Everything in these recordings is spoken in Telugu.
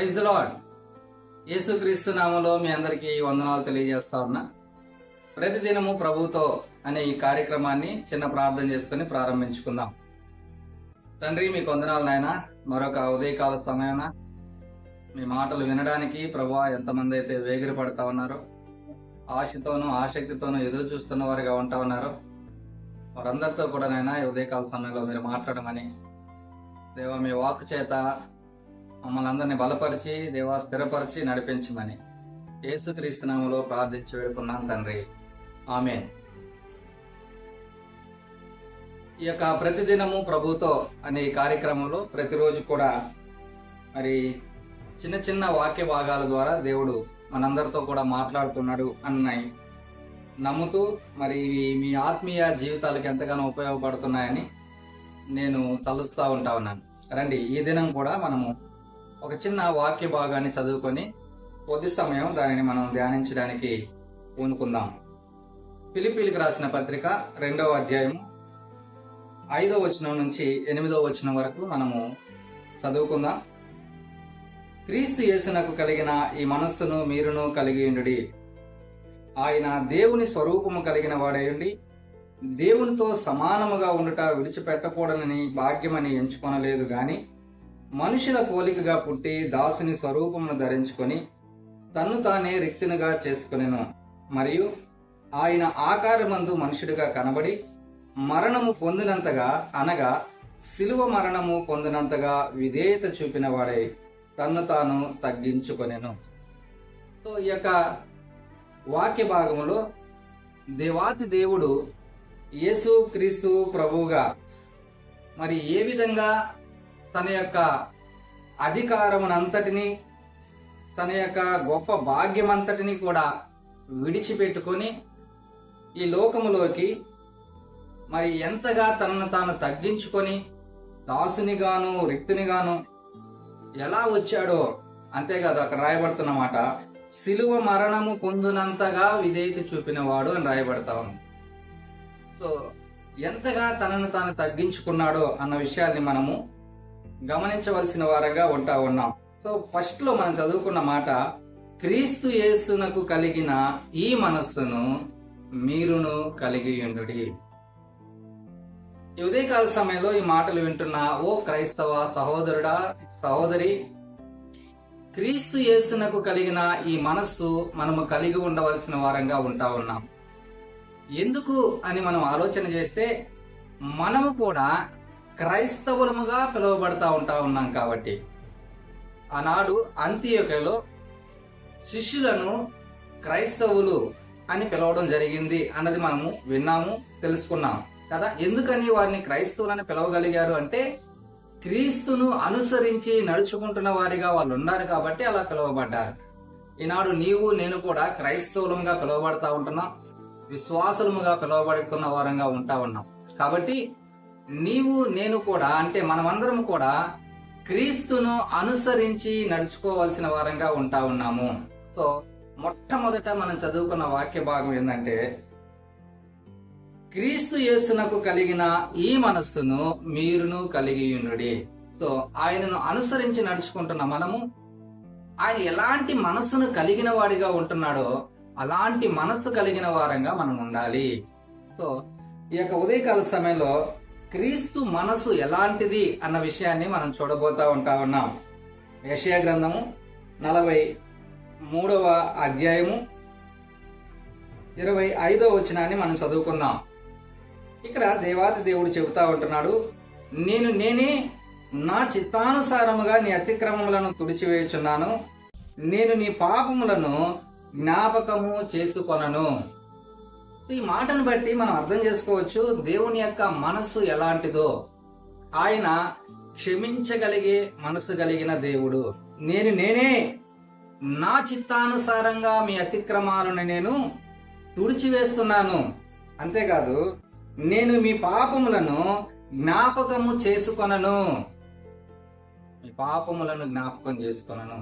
Praise the lord. యేసుక్రీస్తు నామములో మీ అందరికీ వందనాలు తెలియజేస్తా ఉన్నా. ప్రతిదినము ప్రభుతో అనే ఈ కార్యక్రమాన్ని చిన్న ప్రార్థన చేసుకుని ప్రారంభించుకుందాం. తండ్రి, మీకు వందనాలు నాయనా. మరొక ఉదయకాల సమయాన మీ మాటలు వినడానికి ప్రభువా ఎంతమంది అయితే వేగిరి పడతా ఉన్నారో, ఆశతోనూ ఆసక్తితోనూ ఎదురు చూస్తున్న వారిగా ఉంటా ఉన్నారో వారందరితో కూడా నాయనా ఈ ఉదయకాల సమయంలో మీరు మాట్లాడమని, దేవా మీ వాక్కు చేత మమ్మల్ని అందరినీ బలపరిచి దేవా స్థిరపరిచి నడిపించమని యేసుక్రీస్తు నామములో ప్రార్థించి వేడుకున్నాను తండ్రి, ఆమేన్. ఈ యొక్క ప్రతిదినము ప్రభుతో అనే ఈ కార్యక్రమంలో ప్రతిరోజు కూడా మరి చిన్న చిన్న వాక్య భాగాల ద్వారా దేవుడు మనందరితో కూడా మాట్లాడుతున్నాడు అన్నాయి నమ్ముతూ మరి ఇవి మీ ఆత్మీయ జీవితాలకు ఎంతగానో ఉపయోగపడుతున్నాయని నేను తలుస్తూ ఉంటా ఉన్నాను. రండి, ఈ దినం కూడా మనము ఒక చిన్న వాక్య భాగాన్ని చదువుకొని కొద్ది సమయం దానిని మనం ధ్యానించడానికి పూనుకుందాం. ఫిలిప్పీలకు రాసిన పత్రిక 2వ అధ్యాయం 5వ వచనం నుంచి 8వ వచనం వరకు మనము చదువుకుందాం. క్రీస్తు యేసునకు కలిగిన ఈ మనస్సును మీరును కలిగి ఉండుడి. ఆయన దేవుని స్వరూపము కలిగిన వాడయుండి దేవునితో సమానముగా ఉండుట విడిచిపెట్టకూడనని భాగ్యమని ఎంచుకొనలేదు గాని, మనుషుల పోలికగా పుట్టి దాసుని స్వరూపమును ధరించుకొని తన్ను తానే రిక్తునిగా చేసుకొనెను. మరియు ఆయన ఆకారమందు మనుషుడిగా కనబడి మరణము పొందినంతగా, అనగా శిలువ మరణము పొందినంతగా విధేయత చూపిన వాడై తన్ను తాను తగ్గించుకొనెను. సో ఈ యొక్క వాక్య భాగములో దేవాతి దేవుడు యేసు క్రీస్తు ప్రభువుగా మరి ఏ విధంగా తన యొక్క అధికారమునంతటిని, తన యొక్క గొప్ప భాగ్యమంతటిని కూడా విడిచిపెట్టుకొని ఈ లోకములోకి మరి ఎంతగా తనను తాను తగ్గించుకొని దాసునిగాను రిక్తునిగాను ఎలా వచ్చాడో, అంతేకాదు అక్కడ రాయబడుతున్నమాట శిలువ మరణము పొందినంతగా విధేయత చూపినవాడు అని రాయబడతా ఉంది. సో ఎంతగా తనను తాను తగ్గించుకున్నాడో అన్న విషయాన్ని మనము గమనించవలసిన వారంగా ఉంటా ఉన్నాం. సో ఫస్ట్ లో మనం చదువుకున్న మాట, క్రీస్తు యేసునకు కలిగిన ఈ మనస్సును మీరును కలిగి ఉండుడి. ఈ ఉదయకాల సమయంలో ఈ మాటలు వింటున్న ఓ క్రైస్తవ సహోదరుడా, సహోదరి, క్రీస్తు యేసునకు కలిగిన ఈ మనస్సు మనము కలిగి ఉండవలసిన వారంగా ఉంటా ఉన్నాం. ఎందుకు అని మనం ఆలోచన చేస్తే, మనము కూడా క్రైస్తవులముగా పిలువబడతా ఉంటా ఉన్నాం కాబట్టి. ఆనాడు అంతియోక్యలో శిష్యులను క్రైస్తవులు అని పిలవడం జరిగింది అన్నది మనము విన్నాము, తెలుసుకున్నాం కదా. ఎందుకని వారిని క్రైస్తవులని పిలవగలిగారు అంటే, క్రీస్తును అనుసరించి నడుచుకుంటున్న వారిగా వాళ్ళు ఉన్నారు కాబట్టి అలా పిలువబడ్డారు. ఈనాడు నీవు నేను కూడా క్రైస్తవులుగా పిలువబడతా ఉంటున్నాం, విశ్వాసులముగా పిలువబడుతున్న వారంగా ఉంటా ఉన్నాం. కాబట్టి నీవు నేను కూడా, అంటే మనమందరం కూడా క్రీస్తును అనుసరించి నడుచుకోవాల్సిన వారంగా ఉంటా ఉన్నాము. సో మొట్టమొదట మనం చదువుకున్న వాక్య భాగం ఏంటంటే, క్రీస్తు యేసునకు కలిగిన ఈ మనస్సును మీరును కలిగి ఉండుడి. సో ఆయనను అనుసరించి నడుచుకుంటున్న మనము, ఆయన ఎలాంటి మనస్సును కలిగిన వాడిగా ఉంటున్నాడో అలాంటి మనస్సు కలిగిన వారంగా మనం ఉండాలి. సో ఈ యొక్క ఉదయకాల సమయంలో క్రీస్తు మనసు ఎలాంటిది అన్న విషయాన్ని మనం చూడబోతా ఉంటా ఉన్నాం. యెషయా గ్రంథము 43వ అధ్యాయము 25వ వచనాన్ని మనం చదువుకుందాం. ఇక్కడ దేవాది దేవుడు చెబుతా ఉంటున్నాడు, నేనే నా చిత్తానుసారముగా నీ అతిక్రమములను తుడిచివేయుచున్నాను, నేను నీ పాపములను జ్ఞాపకము చేసుకొనను. సో ఈ మాటను బట్టి మనం అర్థం చేసుకోవచ్చు దేవుని యొక్క మనస్సు ఎలాంటిదో. ఆయన క్షమించగలిగే మనసు కలిగిన దేవుడు. నేనే నా చిత్తానుసారంగా మీ అతిక్రమాలను నేను తుడిచివేస్తున్నాను. అంతేకాదు, నేను మీ పాపములను జ్ఞాపకము చేసుకొనను. మీ పాపములను జ్ఞాపకం చేసుకొనను.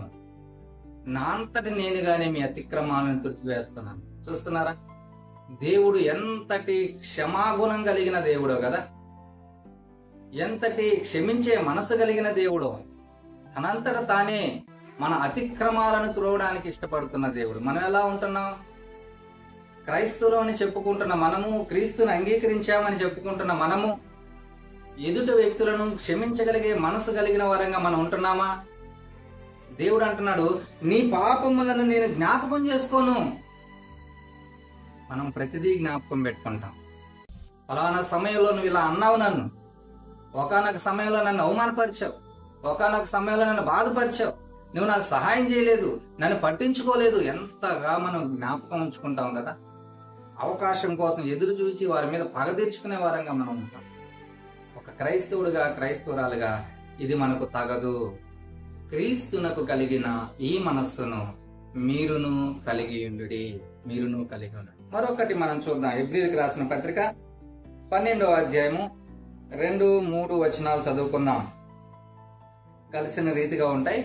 నా అంతటి నేనుగానే మీ అతిక్రమాలను తుడిచివేస్తున్నాను. చూస్తున్నారా, దేవుడు ఎంతటి క్షమాగుణం కలిగిన దేవుడో కదా. ఎంతటి క్షమించే మనసు కలిగిన దేవుడు తనంతట తానే మన అతిక్రమాలను తుడవడానికి ఇష్టపడుతున్న దేవుడు. మనం ఎలా ఉంటున్నాం? క్రైస్తవులు అని చెప్పుకుంటున్న మనము, క్రీస్తుని అంగీకరించామని చెప్పుకుంటున్న మనము, ఎదుటి వ్యక్తులను క్షమించగలిగే మనసు కలిగిన వారంగా మనం ఉంటున్నామా? దేవుడు అంటున్నాడు, నీ పాపములను నేను జ్ఞాపకం చేసుకోను. మనం ప్రతిదీ జ్ఞాపకం పెట్టుకుంటాం. ఫలానా సమయంలో నువ్వు ఇలా అన్నావు, నన్ను ఒకానొక సమయంలో నన్ను అవమానపరిచావు, ఒకానొక సమయంలో నన్ను బాధపరిచావు, నువ్వు నాకు సహాయం చేయలేదు, నన్ను పట్టించుకోలేదు. ఎంతగా మనం జ్ఞాపకం ఉంచుకుంటాం కదా. అవకాశం కోసం ఎదురు చూసి వారి మీద పగ తీర్చుకునే వారంగా మనం ఉంటాం. ఒక క్రైస్తవుడుగా, క్రైస్తవురాలుగా ఇది మనకు తగదు. క్రీస్తునకు కలిగిన ఈ మనస్సును మీరును కలిగి ఉండుడి. మరొకటి మనం చూద్దాం. హెబ్రీయులకు రాసిన పత్రిక 12వ అధ్యాయము 2-3 వచనాలు చదువుకుందాం. కలిసిన రీతిగా ఉంటాయి,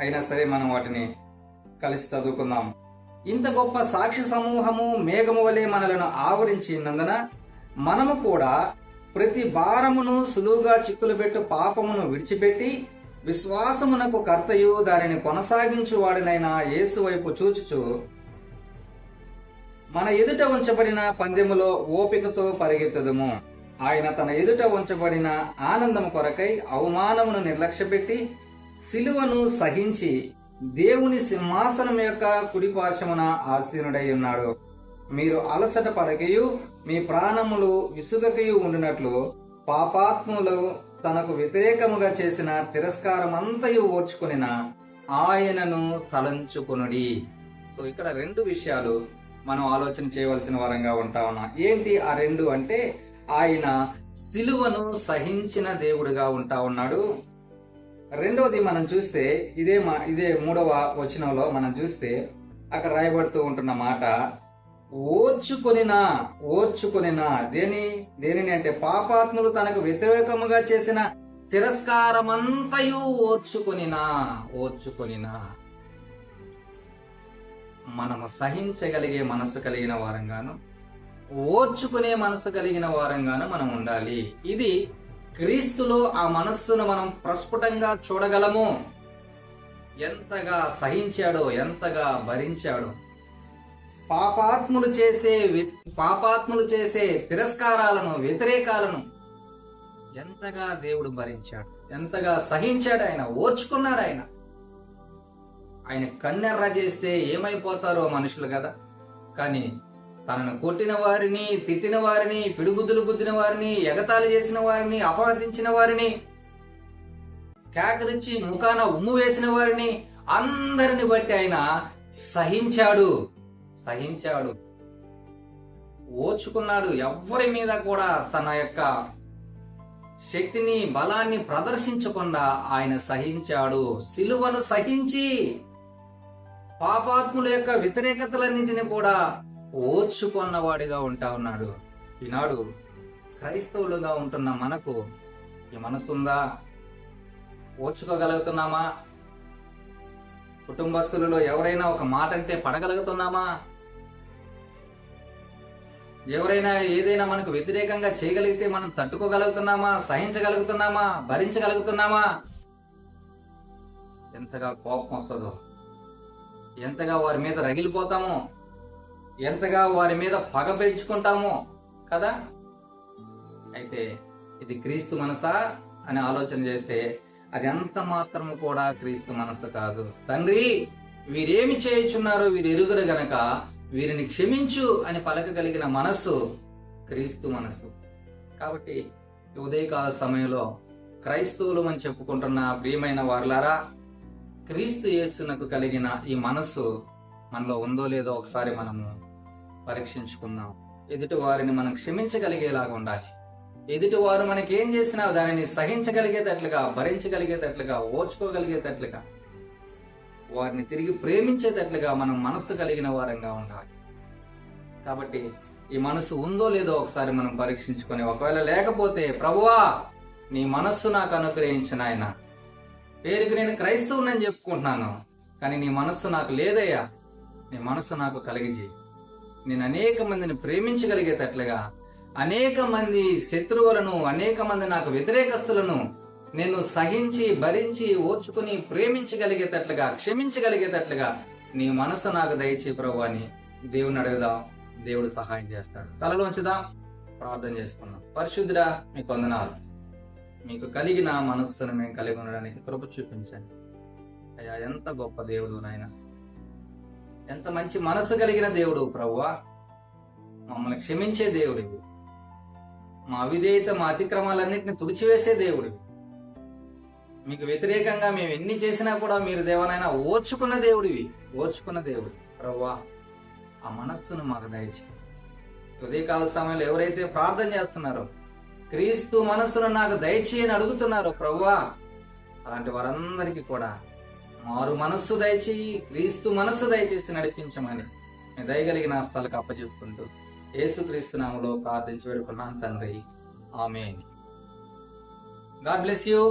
అయినా సరే మనం వాటిని కలిసి చదువుకుందాం. ఇంత గొప్ప సాక్షి సమూహము మేఘము వలె మనలను ఆవరించినందున మనము కూడా ప్రతి భారమును సులువుగా చిక్కులు పెట్టు పాపమును విడిచిపెట్టి విశ్వాసమునకు కర్తయు దానిని కొనసాగించువాడినైన యేసు వైపు చూచుచు మన ఎదుట ఉంచబడిన పందెములో ఓపికతో పరిగెత్తుదుము. ఆయన తన ఎదుట ఉంచబడిన ఆనందము కొరకై అవమానమును నిర్లక్ష్యపెట్టి సిలువను సహించి దేవుని సింహాసనం యొక్క కుడి పార్శ్వమున ఆసీనుడై ఉన్నాడు. మీరు అలసట పడకయు మీ ప్రాణములు విసుగకయు ఉండినట్లు పాపాత్ములు తనకు వ్యతిరేకముగా చేసిన తిరస్కారమంతయు ఓర్చుకునిన ఆయనను తలంచుకొనుడి. సో ఇక్కడ 2 విషయాలు మనం ఆలోచన చేయవలసిన వారంగా ఉంటా ఉన్నాం. ఏంటి ఆ 2 అంటే, ఆయన సిలువను సహించిన దేవుడిగా ఉంటా ఉన్నాడు. రెండవది మనం చూస్తే ఇదే 3వ వచనంలో మనం చూస్తే అక్కడ రాయబడుతూ ఉంటున్న మాట ఓర్చుకొనినా దేనిని అంటే పాపాత్ములు తనకు వ్యతిరేకముగా చేసిన తిరస్కారమంతయు ఓర్చుకొనినా. మనము సహించగలిగే మనసు కలిగిన వారంగాను, ఓర్చుకునే మనసు కలిగిన వారంగాను మనం ఉండాలి. ఇది క్రీస్తులో ఆ మనస్సును మనం ప్రస్ఫుటంగా చూడగలము. ఎంతగా సహించాడో, ఎంతగా భరించాడో. పాపాత్ములు చేసే తిరస్కారాలను, వ్యతిరేకాలను ఎంతగా దేవుడు భరించాడు, ఎంతగా సహించాడు. ఆయన ఓర్చుకున్నాడు. ఆయన కన్నెర్ర చేస్తే ఏమైపోతారో మనుషులు కదా. కానీ తనను కొట్టిన వారిని, తిట్టిన వారిని, పిడుగుద్దులు గుద్దిన వారిని, ఎగతాళి చేసిన వారిని, అపహసించిన వారిని, కేకలిచ్చి ముఖాన ఉమ్ము వేసిన వారిని అందరిని బట్టి ఆయన సహించాడు, ఓర్చుకున్నాడు. ఎవ్వరి మీద కూడా తన యొక్క శక్తిని, బలాన్ని ప్రదర్శించకుండా ఆయన సహించాడు. సిలువను సహించి పాపాత్ముల యొక్క వ్యతిరేకతలన్నింటినీ కూడా ఓర్చుకున్నవాడిగా ఉంటా ఉన్నాడు. ఈనాడు క్రైస్తవులుగా ఉంటున్న మనకు ఈ మనసుందా? ఓర్చుకోగలుగుతున్నామా? కుటుంబస్తులలో ఎవరైనా ఒక మాట అంటే పడగలుగుతున్నామా? ఎవరైనా ఏదైనా మనకు వ్యతిరేకంగా చేయగలిగితే మనం తట్టుకోగలుగుతున్నామా? సహించగలుగుతున్నామా? భరించగలుగుతున్నామా? ఎంతగా కోపం వస్తుందో, ఎంతగా వారి మీద రగిలిపోతామో, ఎంతగా వారి మీద పగ పెంచుకుంటామో కదా. అయితే ఇది క్రీస్తు మనసా అని ఆలోచన చేస్తే అది ఎంత మాత్రము కూడా క్రీస్తు మనసు కాదు. తండ్రి, వీరేమి చేయుచున్నారో వీరు ఎరుగరు గనక వీరిని క్షమించు అని పలకగలిగిన మనస్సు క్రీస్తు మనసు. కాబట్టి ఉదయకాల సమయంలో క్రైస్తవులు అని చెప్పుకుంటున్న ప్రియమైన వారులారా, క్రీస్తు యేసునకు కలిగిన ఈ మనస్సు మనలో ఉందో లేదో ఒకసారి మనము పరీక్షించుకుందాం. ఎదుటి వారిని మనం క్షమించగలిగేలాగా ఉండాలి. ఎదుటి వారు మనకి ఏం చేసినా దానిని సహించగలిగేటట్లుగా, భరించగలిగేటట్లుగా, ఓర్చుకోగలిగేటట్లుగా, వారిని తిరిగి ప్రేమించేటట్లుగా మనం మనస్సు కలిగిన వారంగా ఉండాలి. కాబట్టి ఈ మనస్సు ఉందో లేదో ఒకసారి మనం పరీక్షించుకొని, ఒకవేళ లేకపోతే ప్రభువా నీ మనస్సు నాకు అనుగ్రహించిన ఆయన, పేరుకి నేను క్రైస్తవునని చెప్పుకుంటున్నాను, కానీ నీ మనస్సు నాకు లేదయ్యా, నీ మనస్సు నాకు కలిగిజేయి. నేను అనేక మందిని ప్రేమించగలిగేటట్లుగా, అనేక మంది శత్రువులను, అనేక మంది నాకు వ్యతిరేకస్తులను నిన్ను సహించి భరించి ఓర్చుకుని ప్రేమించగలిగేటట్లుగా క్షమించగలిగేటట్లుగా నీ మనసు నాకు దయచే ప్రభు అని దేవుని అడుగుదాం. దేవుడు సహాయం చేస్తాడు. తలలో ఉంచుదాం, ప్రార్థన చేసుకుందాం. పరిశుద్ధుడా, మీకు వందనాలు. మీకు కలిగిన మనస్సును మేము కలిగి ఉండడానికి కృప చూపించండి అయ్యా. ఎంత గొప్ప దేవుడు నాయన, ఎంత మంచి మనసు కలిగిన దేవుడు ప్రభువా. మమ్మల్ని క్షమించే దేవుడివి, మా అవిధేయత మా అతిక్రమాలన్నింటినీ తుడిచివేసే దేవుడివి. మీకు వ్యతిరేకంగా మేము ఎన్ని చేసినా కూడా మీరు దేవనైనా ఓర్చుకున్న దేవుడివి, ఓర్చుకున్న దేవుడు ప్రభువా. ఆ మనస్సును మాకు దయచేయి. ఉదయకాల సమయంలో ఎవరైతే ప్రార్థన చేస్తున్నారో, క్రీస్తు మనస్సును నాకు దయచేయని అడుగుతున్నారో ప్రభువా, అలాంటి వారందరికీ కూడా మారు మనస్సు దయచేయి, క్రీస్తు మనస్సు దయచేసి నడిపించమని మీ దయగలిగిన హస్తాలకు అప్పచెప్పుకుంటూ యేసుక్రీస్తు నామములో ప్రార్థించి వేడుకున్నాను తండ్రి. ఆమేన్. God bless you.